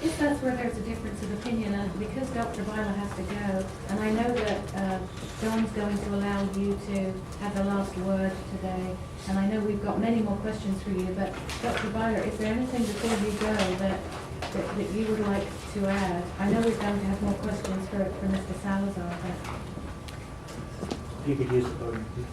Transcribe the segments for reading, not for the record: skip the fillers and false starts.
If that's where there's a difference of opinion, and because Dr. Byler has to go, and I know that John's going to allow you to have the last word today, and I know we've got many more questions for you, but Dr. Byler, is there anything before you go that you would like to add? I know we're going to have more questions for Mr. Salazar, but... If you could use the podium, please.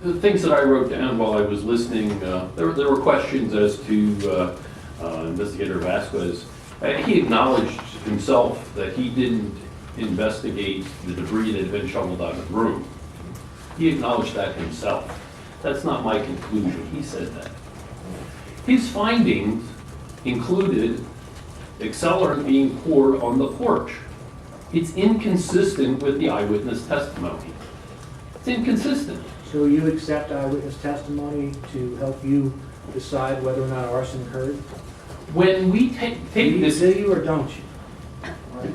The things that I wrote down while I was listening, there were questions as to Investigator Vasquez. He acknowledged himself that he didn't investigate the debris that had been shoveled out of the room. He acknowledged that himself. That's not my conclusion. He said that. His findings included accelerant being poured on the porch. It's inconsistent with the eyewitness testimony. It's inconsistent. So you accept eyewitness testimony to help you decide whether or not arson occurred? When we take this, Do you or don't you? Right.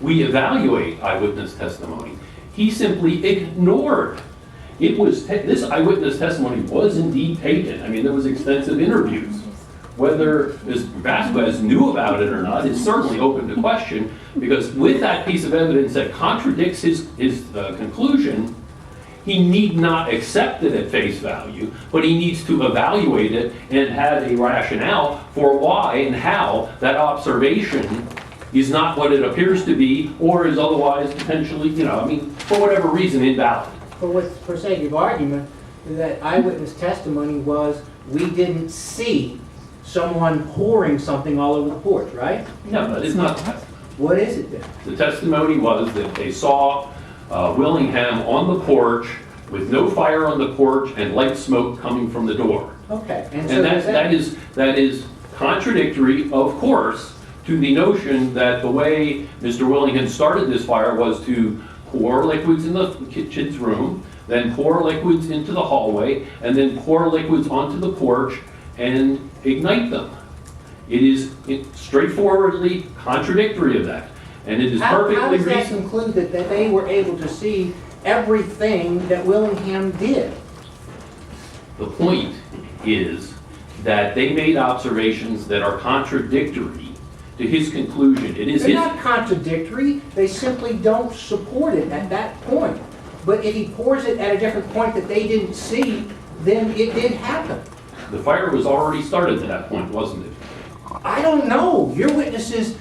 we evaluate eyewitness testimony. He simply ignored. It was this eyewitness testimony was indeed taken. I mean, there was extensive interviews. Whether Ms. Vasquez knew about it or not is certainly open to question, because with that piece of evidence that contradicts his conclusion, he need not accept it at face value, but he needs to evaluate it and have a rationale for why and how that observation is not what it appears to be, or is otherwise potentially, for whatever reason, invalid. For sake of argument, that eyewitness testimony was, we didn't see someone pouring something all over the porch, right? No, that is not the testimony. What is it then? The testimony was that they saw Willingham on the porch with no fire on the porch and light smoke coming from the door. Okay. And that is contradictory, of course, to the notion that the way Mr. Willingham started this fire was to pour liquids in the kitchen's room, then pour liquids into the hallway, and then pour liquids onto the porch and ignite them. It is straightforwardly contradictory of that. And it is perfectly How does that reasonable. conclude that they were able to see everything that Willingham did? The point is that they made observations that are contradictory to his conclusion. It is They're his. not contradictory. They simply don't support it at that point. But if he pours it at a different point that they didn't see, then it did happen. The fire was already started at that point, wasn't it? I don't know. Your witnesses,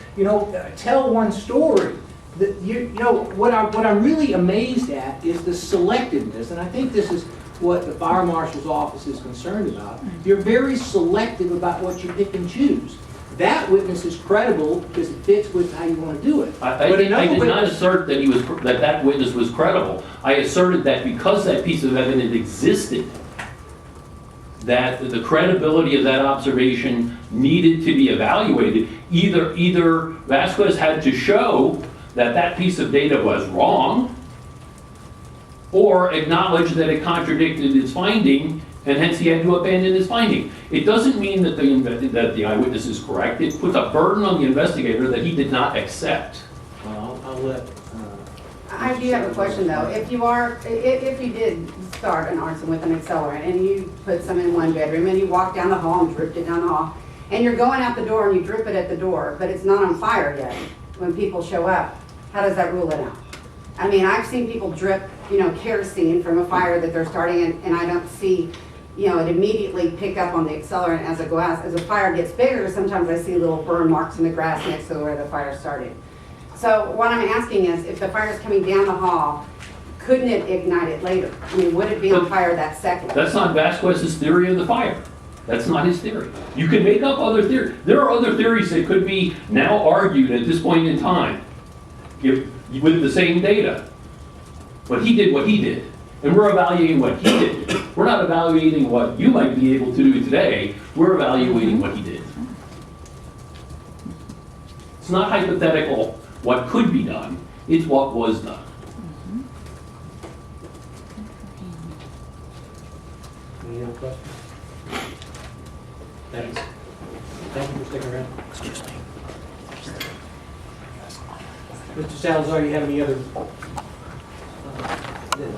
tell one story. What I'm really amazed at is the selectiveness, and I think this is what the fire marshal's office is concerned about. You're very selective about what you pick and choose. That witness is credible because it fits with how you want to do it. I did not assert that that witness was credible. I asserted that because that piece of evidence existed, that the credibility of that observation needed to be evaluated. Either Vasquez had to show that that piece of data was wrong, or acknowledge that it contradicted its finding, and hence he had to abandon his finding. It doesn't mean that the eyewitness is correct. It puts a burden on the investigator that he did not accept. Well, I'll let... I do have a question though. If you did start an arson with an accelerant and you put some in one bedroom and you walk down the hall and dripped it down the hall, and you're going out the door and you drip it at the door, but it's not on fire yet when people show up, how does that rule it out? I mean, I've seen people drip, kerosene from a fire that they're starting and I don't see, it immediately pick up on the accelerant as the fire gets bigger. Sometimes I see little burn marks in the grass next to where the fire started. So what I'm asking is, if the fire is coming down the hall, couldn't it ignite it later? I mean, would it be on fire that second? That's not Vasquez's theory of the fire. That's not his theory. You can make up other theories. There are other theories that could be now argued at this point in time with the same data. But he did what he did. And we're evaluating what he did. We're not evaluating what you might be able to do today. We're evaluating what he did. It's not hypothetical what could be done. It's what was done. Any other questions? Thanks. Thank you for sticking around. Excuse me. Mr. Salazar, you have any other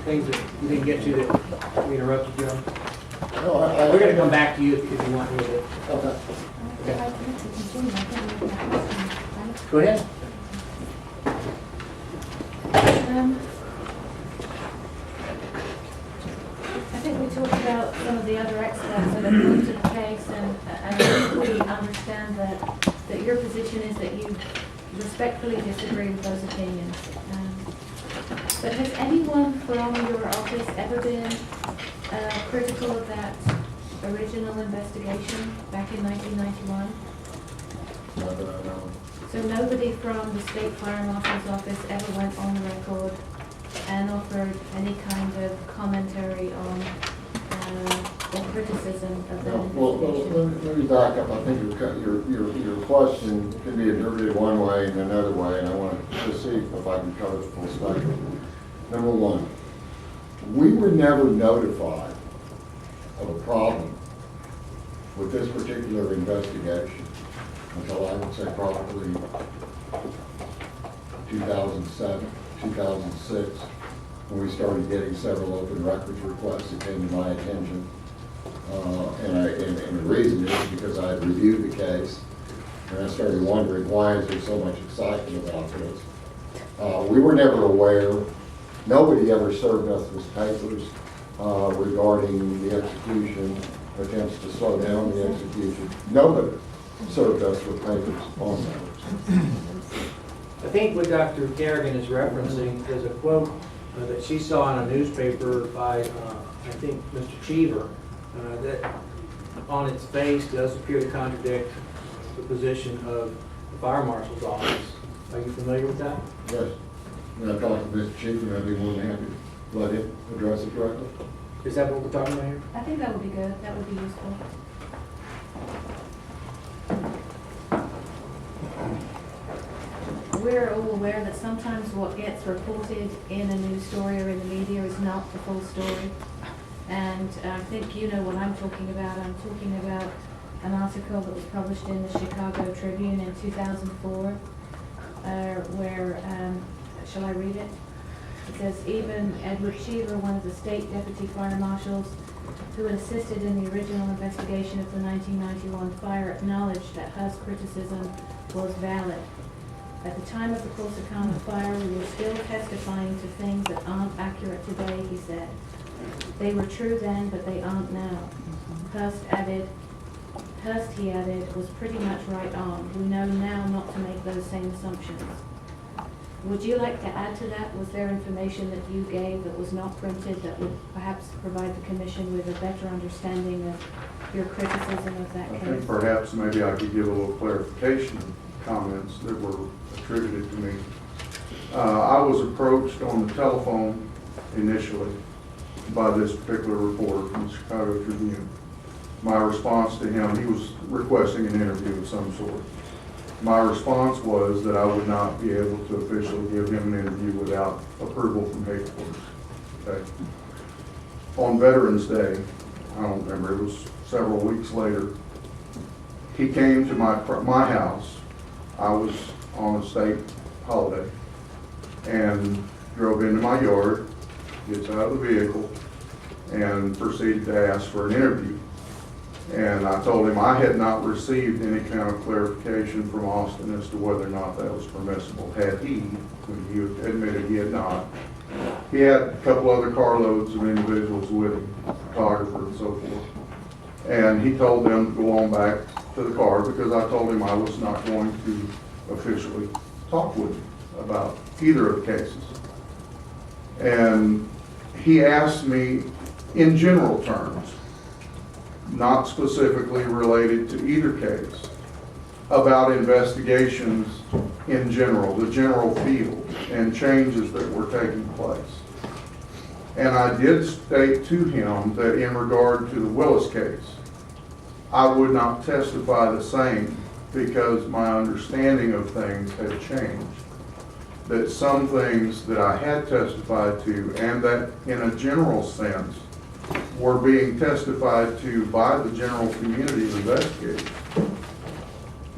things that you didn't get to that we interrupted you on? No, We're going to come back to you if you want a little bit. Okay. Go ahead. I think we talked about some of the other experts that have looked at the case, and I think we understand that your position is that you respectfully disagree with those opinions. But has anyone from your office ever been critical of that original investigation back in 1991? Not that I know. So nobody from the State Fire Marshal's office ever went on the record and offered any kind of commentary on or criticism of that Well, investigation? let me back up. I think your question can be interpreted one way and another way, and I want to see if I can cover the full spectrum. Number one, we were never notified of a problem with this particular investigation until I would say probably 2007, 2006, when we started getting several open records requests that came to my attention. And the reason is because I had reviewed the case, and I started wondering, why is there so much excitement about this? We were never aware. Nobody ever served us with papers regarding the execution, attempts to slow down the execution. Nobody served us with papers on that. I think what Dr. Kerrigan is referencing is a quote that she saw in a newspaper by, I think, Mr. Cheever, that on its face does appear to contradict the position of the fire marshal's office. Are you familiar with that? Yes. When I talked to Mr. Chief, and I'd be more than happy to let him address it directly. Is that what we're talking about here? I think that would be good. That would be useful. We're all aware that sometimes what gets reported in a news story or in the media is not the full story. And I think you know what I'm talking about. I'm talking about an article that was published in the Chicago Tribune in 2004, where, shall I read it? It says, even Edward Cheever, one of the state deputy fire marshals who had assisted in the original investigation of the 1991 fire, acknowledged that Huss criticism was valid. At the time of the Corsicana fire, we were still testifying to things that aren't accurate today, he said. They were true then, but they aren't now. Hurst, he added, was pretty much right on. We know now not to make those same assumptions. Would you like to add to that? Was there information that you gave that was not printed that would perhaps provide the commission with a better understanding of your criticism of that I case? think perhaps maybe I could give a little clarification of comments that were attributed to me. I was approached on the telephone initially by this particular reporter from the Chicago Tribune. My response to him, he was requesting an interview of some sort. My response was that I would not be able to officially give him an interview without approval from headquarters. Okay. On Veterans Day, I don't remember, it was several weeks later, he came to my house. I was on a state holiday and drove into my yard, gets out of the vehicle, and proceeded to ask for an interview. And I told him I had not received any kind of clarification from Austin as to whether or not that was permissible. Had he, when he admitted he had not. He had a couple other carloads of individuals with him, photographer and so forth. And he told them to go on back to the car because I told him I was not going to officially talk with him about either of the cases. And he asked me in general terms, not specifically related to either case, about investigations in general, the general field, and changes that were taking place. And I did state to him that in regard to the Willis case, I would not testify the same because my understanding of things had changed. That some things that I had testified to, and that in a general sense, were being testified to by the general community of investigators,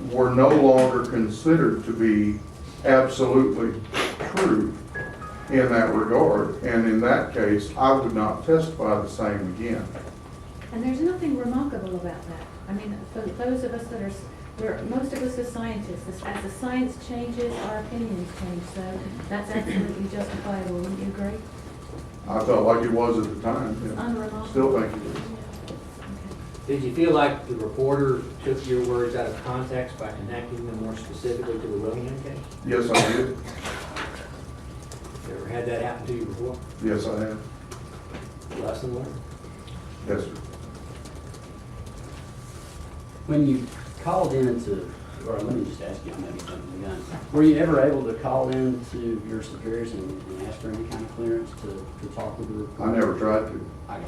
were no longer considered to be absolutely true in that regard. And in that case, I would not testify the same again. And there's nothing remarkable about that. I mean, for those of us that are, most of us are scientists. As the science changes, our opinions change, so that's absolutely justifiable. Wouldn't you agree? I felt like it was at the time. It's Yeah. unremarkable. Still think it is. Did you feel like the reporter took your words out of context by connecting them more specifically to the Willingham case? Yes, I did. You ever had that happen to you before? Yes, I have. Lesson learned? Yes, sir. When you called into, or let me just ask you, I may be jumping the gun. Were you ever able to call in to your superiors and ask for any kind of clearance to talk with the reporter? I never tried to. I got you.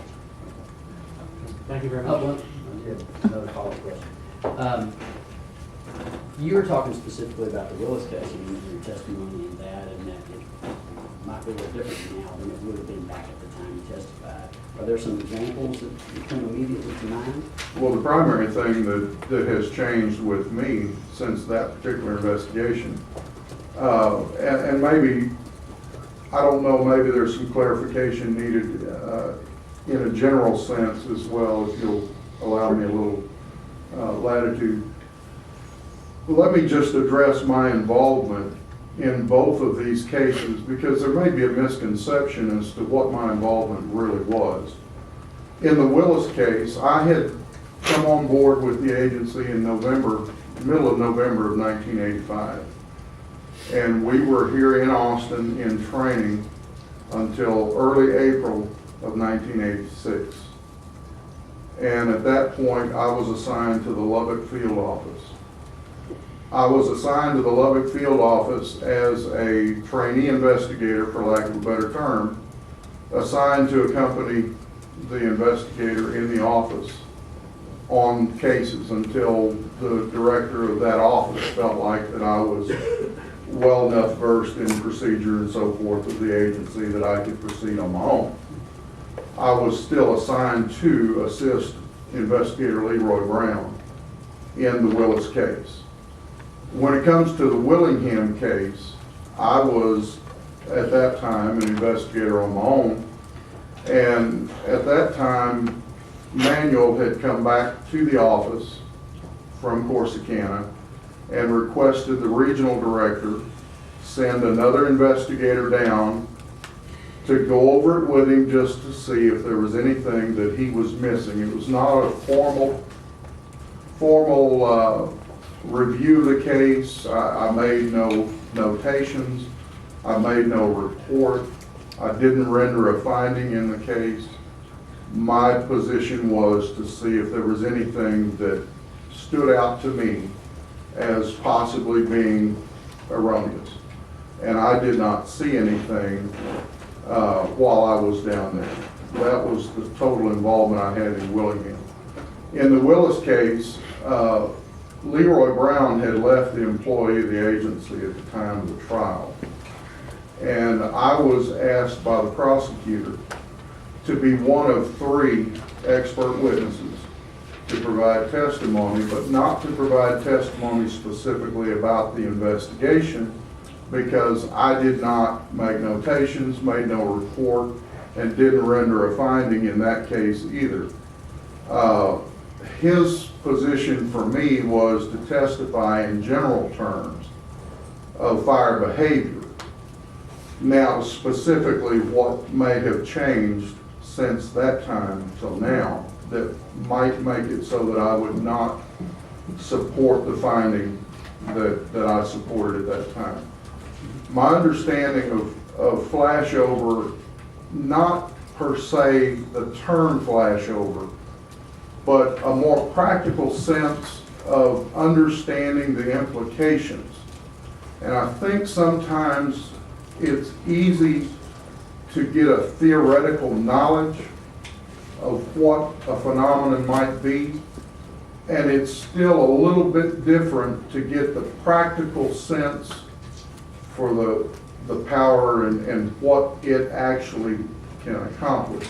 Thank you very Oh, much. well, another follow-up question. You were talking specifically about the Willis case and your testimony in that, and that it might be a little different now than it would have been back at the time you testified. Are there some examples that come immediately to mind? Well, the primary thing that has changed with me since that particular investigation, and maybe, I don't know, maybe there's some clarification needed in a general sense as well, if you'll allow me a little latitude. Let me just address my involvement in both of these cases, because there may be a misconception as to what my involvement really was. In the Willis case, I had come on board with the agency in November, middle of November of 1985. And we were here in Austin in training until early April of 1986. And at that point, I was assigned to the Lubbock field office. I was assigned to the Lubbock field office as a trainee investigator, for lack of a better term, assigned to accompany the investigator in the office on cases until the director of that office felt like that I was well enough versed in procedure and so forth of the agency that I could proceed on my own. I was still assigned to assist Investigator Leroy Brown in the Willis case. When it comes to the Willingham case, I was at that time an investigator on my own, and at that time Manuel had come back to the office from Corsicana and requested the regional director send another investigator down to go over it with him just to see if there was anything that he was missing. It was not a formal review of the case. I made no notations. I made no report. I didn't render a finding in the case. My position was to see if there was anything that stood out to me as possibly being erroneous. And I did not see anything while I was down there. That was the total involvement I had in Willingham. In the Willis case, Leroy Brown had left the employee of the agency at the time of the trial. And I was asked by the prosecutor to be one of 3 expert witnesses to provide testimony, but not to provide testimony specifically about the investigation, because I did not make notations, made no report, and didn't render a finding in that case either. His position for me was to testify in general terms of fire behavior. Now, specifically what may have changed since that time till now that might make it so that I would not support the finding that I supported at that time. My understanding of flashover, not per se the term flashover, but a more practical sense of understanding the implications. And I think sometimes it's easy to get a theoretical knowledge of what a phenomenon might be, and it's still a little bit different to get the practical sense for the power and what it actually can accomplish.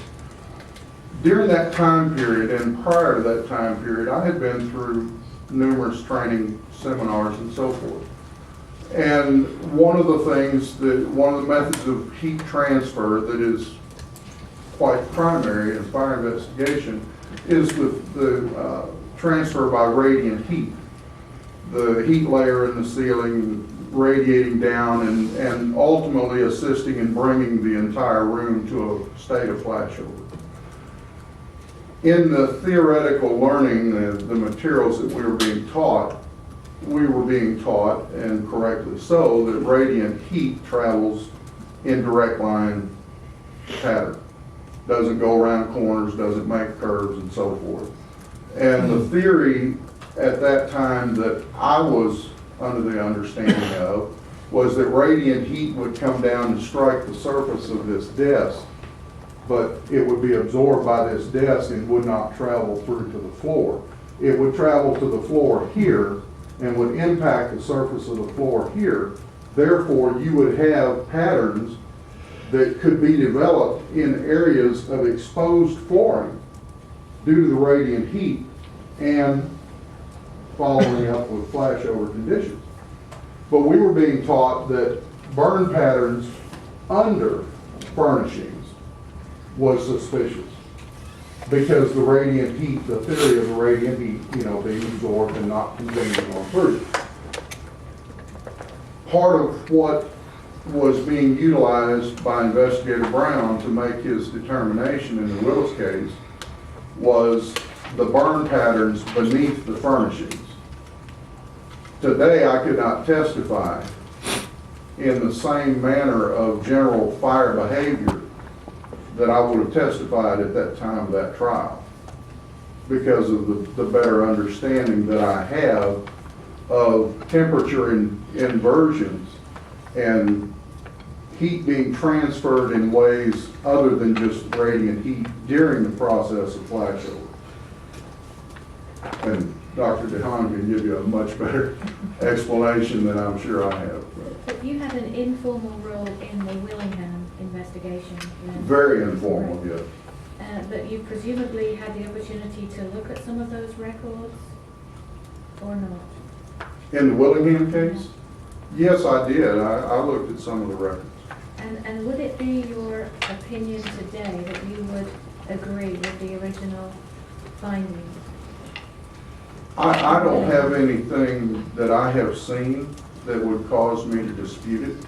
During that time period and prior to that time period, I had been through numerous training seminars and so forth. And one of the methods of heat transfer that is quite primary in fire investigation is the transfer by radiant heat. The heat layer in the ceiling radiating down and ultimately assisting in bringing the entire room to a state of flashover. In the theoretical learning, the materials that we were being taught, and correctly so, that radiant heat travels in direct line pattern. Doesn't go around corners, doesn't make curves, and so forth. And the theory at that time that I was under the understanding of was that radiant heat would come down and strike the surface of this desk, but it would be absorbed by this desk and would not travel through to the floor. It would travel to the floor here and would impact the surface of the floor here. Therefore, you would have patterns that could be developed in areas of exposed flooring due to the radiant heat and following up with flashover conditions. But we were being taught that burn patterns under furnishings was suspicious because the radiant heat, the theory of the radiant heat, being absorbed and not continuing on through. Part of what was being utilized by Investigator Brown to make his determination in the Willis case was the burn patterns beneath the furnishings. Today, I could not testify in the same manner of general fire behavior that I would have testified at that time of that trial because of the better understanding that I have of temperature inversions and heat being transferred in ways other than just radiant heat during the process of flashover. And Dr. DeHaan can give you a much better explanation than I'm sure I have. But you had an informal role in the Willingham investigation. Then. Very informal, yes. But you presumably had the opportunity to look at some of those records, or not? In the Willingham case? Yes, I did. I looked at some of the records. And would it be your opinion today that you would agree with the original findings? I don't have anything that I have seen that would cause me to dispute it.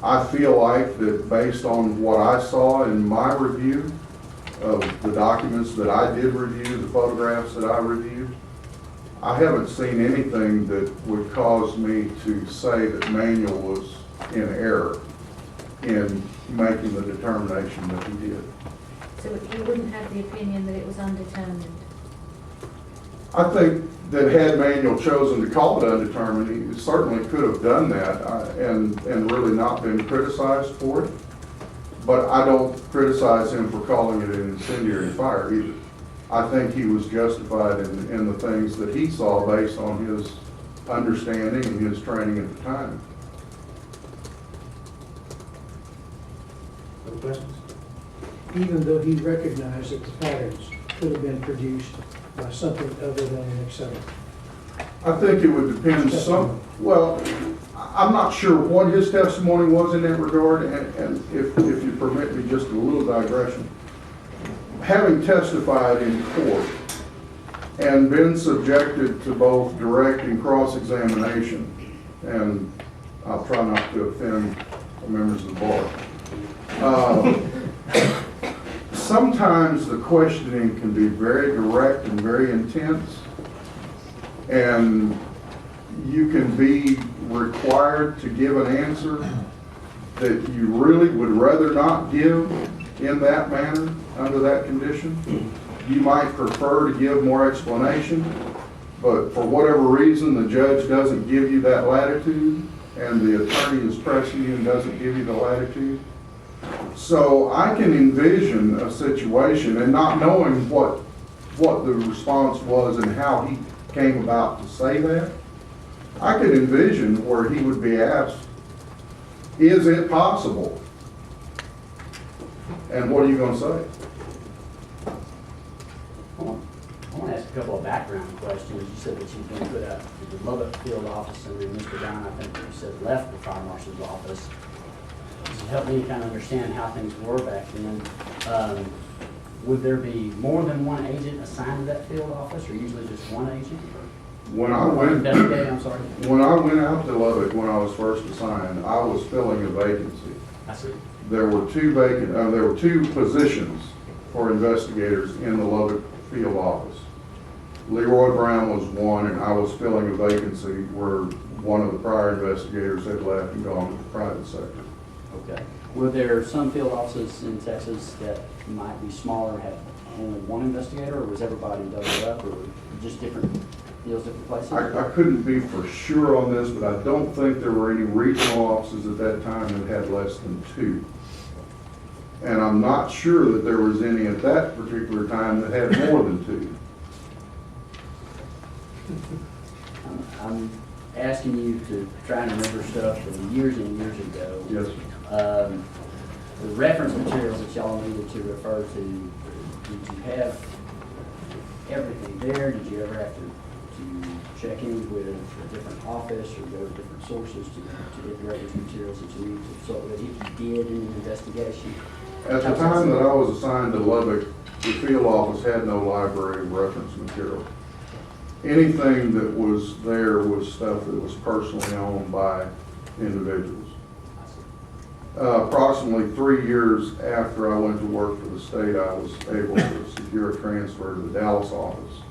I feel like that based on what I saw in my review of the documents that I did review, the photographs that I reviewed, I haven't seen anything that would cause me to say that Manuel was in error in making the determination that he did. So you wouldn't have the opinion that it was undetermined? I think that had Manuel chosen to call it undetermined, he certainly could have done that and really not been criticized for it. But I don't criticize him for calling it an incendiary fire either. I think he was justified in the things that he saw based on his understanding and his training at the time. No questions? Even though he recognized that the patterns could have been produced by something other than an accelerant? I think it would depend well, I'm not sure what his testimony was in that regard, and if you permit me just a little digression. Having testified in court and been subjected to both direct and cross-examination, and I'll try not to offend members of the bar, sometimes the questioning can be very direct and very intense, and you can be required to give an answer that you really would rather not give in that manner under that condition. You might prefer to give more explanation, but for whatever reason the judge doesn't give you that latitude and the attorney is pressing you and doesn't give you the latitude. So I can envision a situation, and not knowing what the response was and how he came about to say that, I could envision where he would be asked, is it possible? And what are you going to say? I want to to ask a couple of background questions. You said that you've been put up to the Lubbock field office, and then Mr. Brown, I think you said, left the fire marshal's office. To help me kind of understand how things were back then, would there be more than one agent assigned to that field office, or usually just one agent? When I went, Investigate, I'm sorry. when I went out to Lubbock, when I was first assigned, I was filling a vacancy. I see. There were there were two positions for investigators in the Lubbock field office. Leroy Brown was one, and I was filling a vacancy where one of the prior investigators had left and gone to the private sector. Okay. Were there some field offices in Texas that might be smaller, have only one investigator, or was everybody doubled up, or just different deals, different places? I couldn't be for sure on this, but I don't think there were any regional offices at that time that had less than two. And I'm not sure that there was any at that particular time that had more than two. I'm asking you to try and remember stuff from years and years ago. Yes, sir. The reference materials that y'all needed to refer to, did you have everything there? Did you ever have to check in with a different office or go to different sources to get the reference materials that you need to, so that if you did in an investigation? At the time that I was assigned to Lubbock, the field office had no library of reference material. Anything that was there was stuff that was personally owned by individuals. Approximately 3 years after I went to work for the state, I was able to secure a transfer to the Dallas office.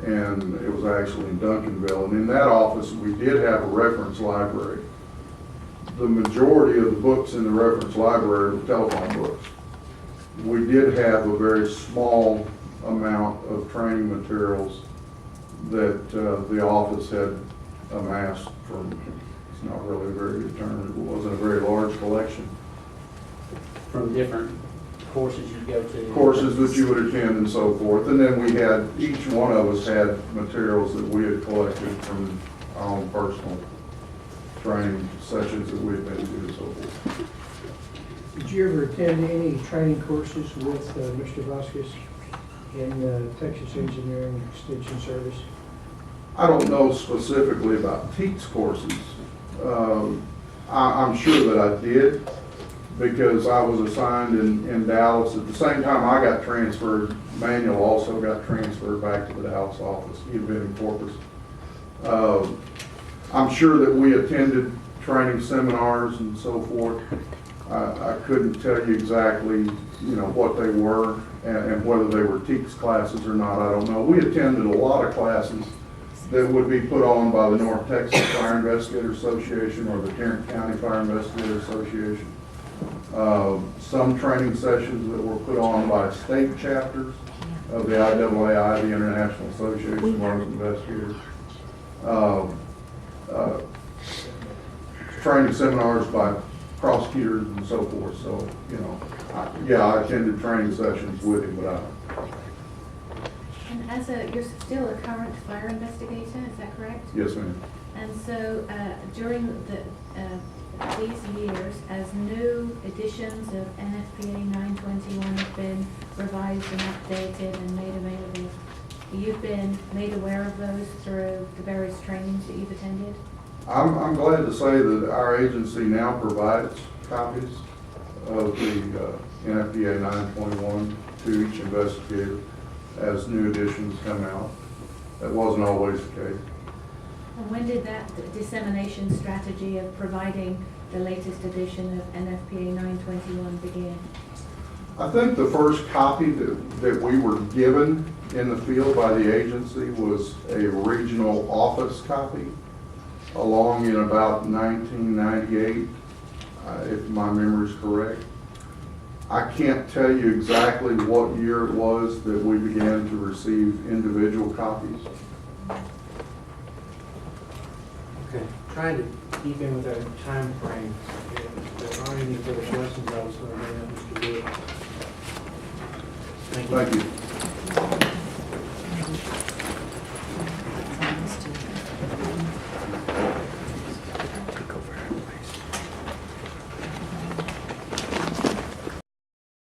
And it was actually in Duncanville. And in that office, we did have a reference library. The majority of the books in the reference library were telephone books. We did have a very small amount of training materials that the office had amassed from, it's not really a very good term, it wasn't a very large collection. From different courses you go to? Courses that you would attend and so forth. And then we had, each one of us had materials that we had collected from our own personal training sessions that we had been to and so forth. Did you ever attend any training courses with Mr. Vasquez in Texas Engineering Extension Service? I don't know specifically about TEKS courses. I'm sure that I did because I was assigned in Dallas. At the same time I got transferred, Manuel also got transferred back to the Dallas office. He had been in Corpus. I'm sure that we attended training seminars and so forth. I couldn't tell you exactly, what they were and whether they were TEKS classes or not, I don't know. We attended a lot of classes that would be put on by the North Texas Fire Investigator Association or the Tarrant County Fire Investigator Association. Some training sessions that were put on by state chapters of the IAAI, the International Association of Arms Investigators. Training seminars by prosecutors and so forth. So, I attended training sessions with him, but And you're still a current fire investigator, is that correct? yes, ma'am. And so during these years, as new editions of NFPA 921 have been revised and updated and made available, you've been made aware of those through the various trainings that you've attended? I'm glad to say that our agency now provides copies of the NFPA 921 to each investigator as new editions come out. That wasn't always the case. And when did that dissemination strategy of providing the latest edition of NFPA 921 begin? I think the first copy that we were given in the field by the agency was a regional office copy along in about 1998, if my memory is correct. I can't tell you exactly what year it was that we began to receive individual copies. Okay, trying to keep in with our time frame. If there aren't any further questions, I was going to bring up Mr. Wood. Thank you. Thank you.